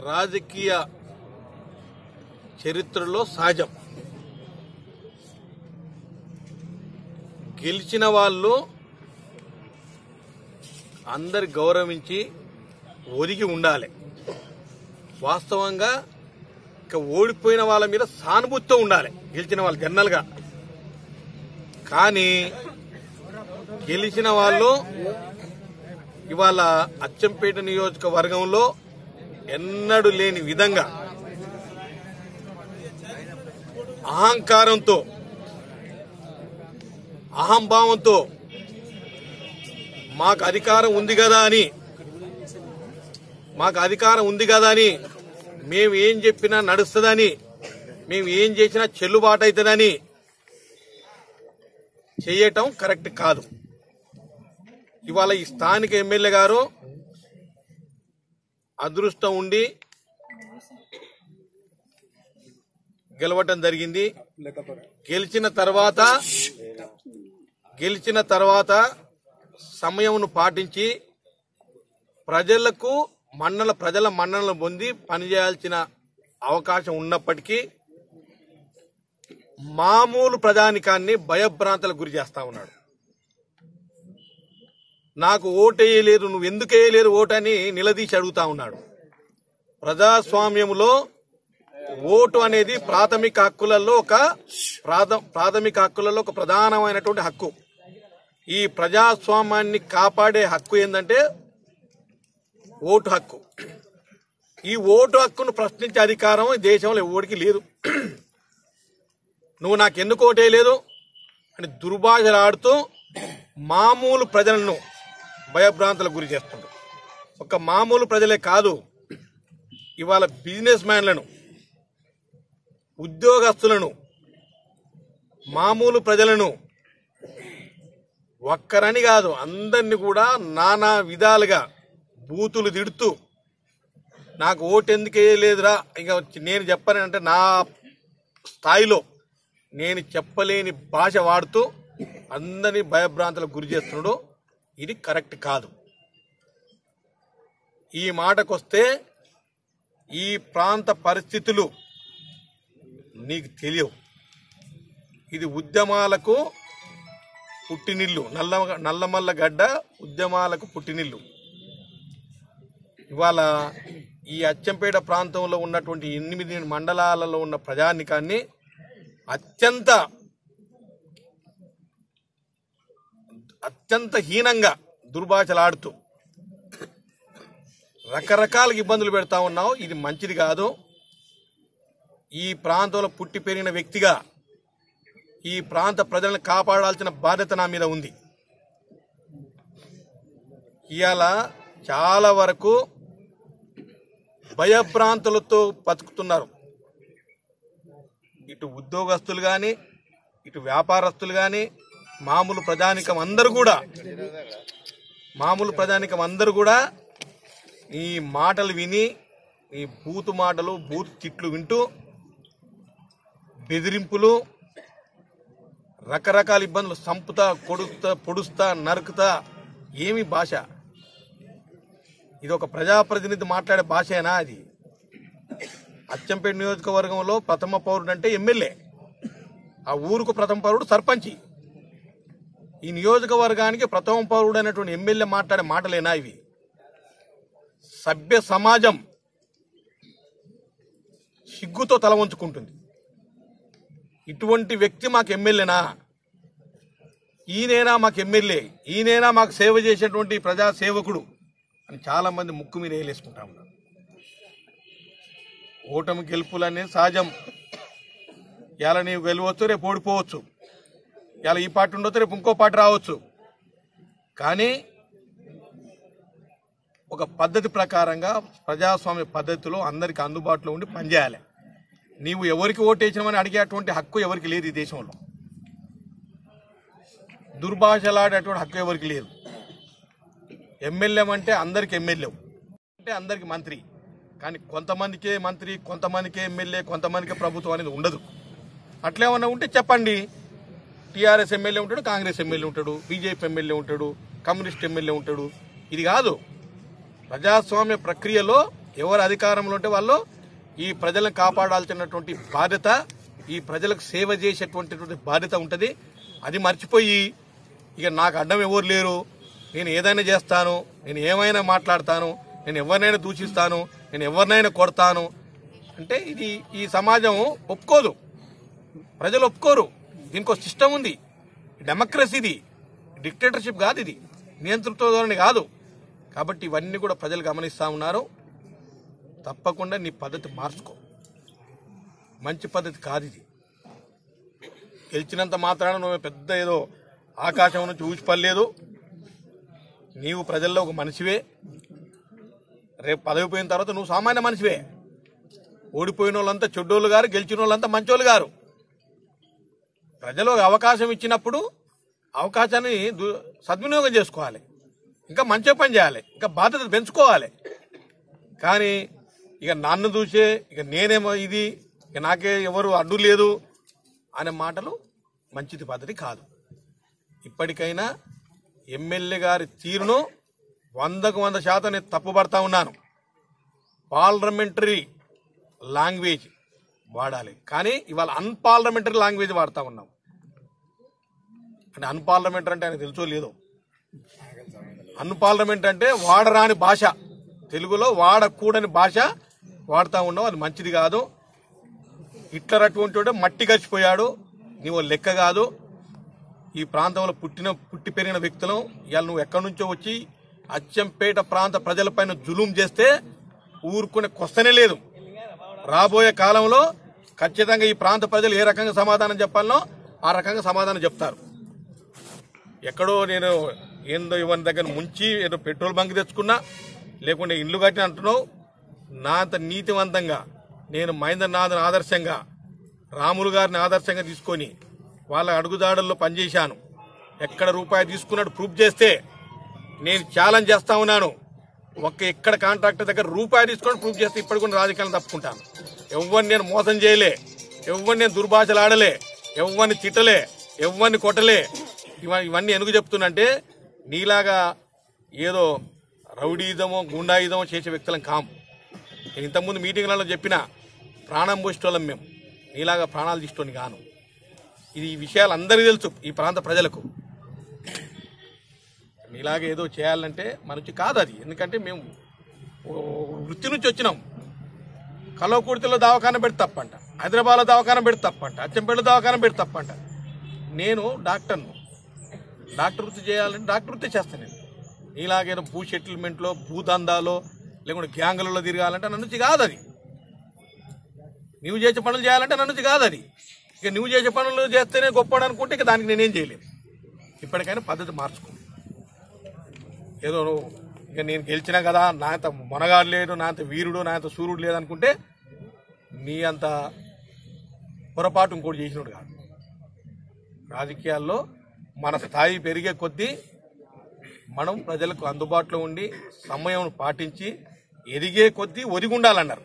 రాజకీయ చరిత్రలో సహజం. గెలిచిన వాళ్ళు అందరి గౌరవించి ఒదిగి ఉండాలి. వాస్తవంగా ఇక ఓడిపోయిన వాళ్ళ మీద సానుభూతితో ఉండాలి గెలిచిన వాళ్ళు జనరల్గా. కానీ గెలిచిన వాళ్ళు ఇవాళ అచ్చంపేట నియోజకవర్గంలో ఎన్నడూ లేని విధంగా అహంకారంతో అహంభావంతో మాకు అధికారం ఉంది కదా అని మేము ఏం చెప్పినా నడుస్తుందని, మేము ఏం చేసినా చెల్లుబాటు అవుతుందని చేయటం కరెక్ట్ కాదు. ఇవాళ ఈ స్థానిక ఎమ్మెల్యే గారు అదృష్టం ఉండి గెలవటం జరిగింది. గెలిచిన తర్వాత సమయమును పాటించి ప్రజల మన్ననలు పొంది పనిచేయాల్సిన అవకాశం ఉన్నప్పటికీ మామూలు ప్రజానికాన్ని భయభ్రాంతలకు గురి చేస్తా ఉన్నాడు. నాకు ఓటేయలేదు, నువ్వు ఎందుకు వేయలేదు ఓటని నిలదీసి అడుగుతా ఉన్నాడు. ప్రజాస్వామ్యంలో ఓటు అనేది ప్రాథమిక హక్కులలో ఒక ప్రధానమైనటువంటి హక్కు. ఈ ప్రజాస్వామ్యాన్ని కాపాడే హక్కు ఏంటంటే ఓటు హక్కు. ఈ ఓటు హక్కును ప్రశ్నించే అధికారం ఈ దేశంలో ఎవరికి లేదు. నువ్వు నాకెందుకు ఓటేయలేదు అని దుర్భాషలాడుతూ మామూలు ప్రజలను భయభ్రాంతులకు గురి చేస్తుండ్రు. ఒక మామూలు ప్రజలే కాదు, ఇవాళ బిజినెస్ మ్యాన్లను, ఉద్యోగస్తులను, మామూలు ప్రజలను ఒక్కరని కాదు అందరినీ కూడా నానా విధాలుగా బూతులు తిడుతూ నాకు ఓటు ఎందుకు వేయలేదురా, ఇక నేను చెప్పానంటే నా స్థాయిలో నేను చెప్పలేని భాష వాడుతూ అందరినీ భయభ్రాంతులకు గురి చేస్తున్నాడు. ఇది కరెక్ట్ కాదు. ఈ మాటకొస్తే ఈ ప్రాంత పరిస్థితులు నీకు తెలియవు. ఇది ఉద్యమాలకు పుట్టినిల్లు, నల్లమల్ల గడ్డ ఉద్యమాలకు పుట్టినిల్లు. ఇవాళ ఈ అచ్చంపేట ప్రాంతంలో ఉన్నటువంటి 8 మండలాలలో ఉన్న ప్రజానికాన్ని అత్యంత హీనంగా దుర్భాషలాడుతూ రకరకాల ఇబ్బందులు పెడతా ఉన్నావు. ఇది మంచిది కాదు. ఈ ప్రాంతంలో పుట్టి పెరిగిన వ్యక్తిగా ఈ ప్రాంత ప్రజలను కాపాడాల్సిన బాధ్యత నా మీద ఉంది. ఇవాళ చాలా వరకు భయభ్రాంతులతో బతుకుతున్నారు. ఇటు ఉద్యోగస్తులు కానీ, ఇటు వ్యాపారస్తులు కానీ, మామూలు ప్రజానికం అందరూ కూడా ఈ మాటలు విని, ఈ బూతు తిట్లు వింటూ బెదిరింపులు, రకరకాల ఇబ్బందులు, సంపుతా, పొడుస్తా, నరుకుతా. ఏమి భాష ఇది? ఒక ప్రజాప్రతినిధి మాట్లాడే భాషేనా అది? అచ్చంపేట నియోజకవర్గంలో ప్రథమ పౌరుడు అంటే ఎమ్మెల్యే, ఆ ఊరుకు ప్రథమ పౌరుడు సర్పంచి. ఈ నియోజకవర్గానికి ప్రథమ పౌరుడు అనేటువంటి ఎమ్మెల్యే మాట్లాడే మాటలేనా ఇవి? సభ్య సమాజం సిగ్గుతో తల వంచుకుంటుంది. ఇటువంటి వ్యక్తి మాకు ఎమ్మెల్యేనా? ఈయనేనా మాకు ఎమ్మెల్యే? ఈయనేనా మాకు సేవ చేసేటువంటి ప్రజా సేవకుడు అని చాలా మంది ముక్కు మీద వేలేసుకుంటా ఉన్నారు. ఓటమి గెలుపులనేది సహజం. ఇలా నీవు గెలవచ్చు, రేపు ఓడిపోవచ్చు. ఇలా ఈ పార్టీ ఉండొచ్చు, రేపు ఇంకో పార్టీ రావచ్చు. కానీ ఒక పద్ధతి ప్రకారంగా ప్రజాస్వామ్య పద్ధతిలో అందరికీ అందుబాటులో ఉండి పనిచేయాలి. నీవు ఎవరికి ఓటేసినామని అడిగేటువంటి హక్కు ఎవరికి లేదు ఈ దేశంలో. దుర్భాషలాడేటువంటి హక్కు ఎవరికి లేదు. ఎమ్మెల్యే అంటే అందరికి ఎమ్మెల్యే అంటే అందరికి మంత్రి. కానీ కొంతమందికే మంత్రి, కొంతమందికే ఎమ్మెల్యే, కొంతమందికే ప్రభుత్వం అనేది ఉండదు. అట్లేమన్నా ఉంటే చెప్పండి. టీఆర్ఎస్ ఎమ్మెల్యే ఉంటాడు, కాంగ్రెస్ ఎమ్మెల్యే ఉంటాడు, బీజేపీ ఎమ్మెల్యే ఉంటాడు, కమ్యూనిస్ట్ ఎమ్మెల్యే ఉంటాడు. ఇది కాదు. ప్రజాస్వామ్య ప్రక్రియలో ఎవరు అధికారంలో ఉంటే వాళ్ళు ఈ ప్రజలను కాపాడాల్సినటువంటి బాధ్యత, ఈ ప్రజలకు సేవ చేసేటువంటి బాధ్యత ఉంటుంది. అది మర్చిపోయి ఇక నాకు అడ్డం ఎవరు లేరు, నేను ఏదైనా చేస్తాను, నేను ఏమైనా మాట్లాడతాను, నేను ఎవరినైనా దూషిస్తాను, నేను ఎవరినైనా కొడతాను అంటే ఇది ఈ సమాజం ఒప్పుకోదు, ప్రజలు ఒప్పుకోరు. దీనికి ఒక సిస్టమ్ ఉంది, డెమోక్రసీది, డిక్టేటర్షిప్ కాదు, ఇది నియంతృత్వ ధోరణి కాదు. కాబట్టి ఇవన్నీ కూడా ప్రజలు గమనిస్తూ ఉన్నారు. తప్పకుండా నీ పద్ధతి మార్చుకో, మంచి పద్ధతి కాదు ఇది. గెలిచినంత మాత్రాన నువ్వు పెద్ద ఏదో ఆకాశం నుంచి ఊచిపడలేదు. నీవు ప్రజల్లో ఒక మనిషివే. రేపు పదవి పోయిన తర్వాత నువ్వు సామాన్య మనిషివే. ఓడిపోయిన వాళ్ళంతా చెడ్డోళ్ళు గారు, గెలిచిన వాళ్ళంతా మంచోళ్ళు గారు. ప్రజలు అవకాశం ఇచ్చినప్పుడు అవకాశాన్ని సద్వినియోగం చేసుకోవాలి, ఇంకా మంచి పని చేయాలి, ఇంకా బాధ్యత పెంచుకోవాలి. కానీ ఇక నన్ను చూసే ఇక నేనేమో ఇది, ఇక నాకే ఎవరు అడ్డు లేదు అనే మాటలు మంచిది పద్ధతి కాదు. ఇప్పటికైనా ఎమ్మెల్యే గారి తీరును 100% నేను తప్పుపడతా ఉన్నాను. పార్లమెంటరీ లాంగ్వేజ్ వాడాలి, కానీ ఇవాళ అన్పార్లమెంటరీ లాంగ్వేజ్ వాడుతూ ఉన్నాం. అంటే అన్పార్లమెంటరీ అంటే ఆయన తెలుసో లేదో, అన్పార్లమెంట్ అంటే వాడరాని భాష, తెలుగులో వాడకూడని భాష వాడుతూ ఉన్నావు. అది మంచిది కాదు. హిట్లర్ అటువంటి వాడు మట్టి గడిచిపోయాడు, నీవు లెక్క కాదు. ఈ ప్రాంతంలో పుట్టి పెరిగిన వ్యక్తులు ఇవాళ నువ్వు ఎక్కడి నుంచో వచ్చి అచ్చంపేట ప్రాంత ప్రజలపైన జులుం చేస్తే ఊరుకునే క్వశ్చనే లేదు. రాబోయే కాలంలో ఖచ్చితంగా ఈ ప్రాంత ప్రజలు ఏ రకంగా సమాధానం చెప్పాలనో ఆ రకంగా సమాధానం చెప్తారు. ఎక్కడో నేను ఏందో ఇవన్నీ దగ్గర ముంచి ఏదో పెట్రోల్ బంక్ తెచ్చుకున్నా, లేకుంటే ఇల్లు కట్టిన అంటున్నావు. నా అంత నీతివంతంగా నేను మహేంద్రనాథ్ని ఆదర్శంగా, రాములు గారిని ఆదర్శంగా తీసుకొని వాళ్ళ అడుగుదాడుల్లో పనిచేశాను. ఎక్కడ రూపాయి తీసుకున్నట్టు ప్రూఫ్ చేస్తే నేను ఛాలెంజ్ చేస్తా ఉన్నాను. ఎక్కడ కాంట్రాక్టర్ దగ్గర రూపాయి తీసుకొని ప్రూఫ్ చేస్తే ఇప్పటికి కూడా రాజకీయాలను తప్పుకుంటాను. ఎవరిని నేను మోసం చేయలే, ఎవరిని నేను దుర్భాషలు ఆడలే, ఎవరిని తిట్టలే, ఎవరిని కొట్టలే. ఇవన్నీ ఎందుకు చెప్తున్నంటే నీలాగా ఏదో రౌడీజమో గుండాయిజమో చేసే వ్యక్తులం కాము. నేను ఇంతకుముందు మీటింగ్లలో చెప్పిన ప్రాణం పోసేటోళ్ళం మేము, నీలాగా ప్రాణాలు తీసుకోని కాను. ఇది ఈ విషయాలు అందరికీ తెలుసు, ఈ ప్రాంత ప్రజలకు. నీలాగా ఏదో చేయాలంటే మన నుంచి కాదు అది. ఎందుకంటే మేము వృత్తి నుంచి వచ్చినాం. కల్వకుర్తిలో దవాఖాన పెడితే తప్పంట, హైదరాబాద్లో దవాఖాన పెడితే తప్పంట, అచ్చంపేటలో దవాఖాన పెడితే తప్పంట. నేను డాక్టర్ను, డాక్టర్ వృత్తి చేయాలంటే డాక్టర్ వృత్తి చేస్తాను. నేను నీలాగేదో భూ సెటిల్మెంట్లో, భూదందాలో, లేకుంటే గ్యాంగులలో తిరగాలంటే నన్ను నుంచి కాదు అది. నువ్వు చేసే పనులు చేయాలంటే నన్ను నుంచి కాదు అది. ఇక నువ్వు చేసే పనులు చేస్తేనే గొప్పడు అనుకుంటే ఇక దానికి నేనేం చేయలేను. ఇప్పటికైనా పద్ధతి మార్చుకో. ఏదో ఇక నేను గెలిచినా కదా, నా అంత మొనగాడు లేడు, నా అంత వీరుడు, నా అంత సూర్యుడు లేదనుకుంటే నీ అంత పొరపాటు ఇంకోటి చేసినోడు కాదు. రాజకీయాల్లో మన స్థాయి పెరిగే కొద్దీ మనం ప్రజలకు అందుబాటులో ఉండి సమయం పాటించి ఎదిగే కొద్దీ ఒదిగి ఉండాలన్నారు.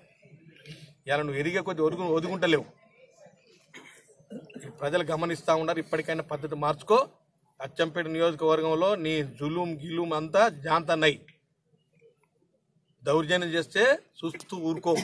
ఇలా నువ్వు ఎదిగే కొద్దీ ఒదుగుంటలేవు. ప్రజలు గమనిస్తూ ఉన్నారు. ఇప్పటికైనా పద్ధతి మార్చుకో. అచ్చంపేట నియోజకవర్గంలో నీ జులుం గిలుం అంతా జాంతన్నై. దౌర్జన్యం చేస్తే చూస్తూ ఊరుకో.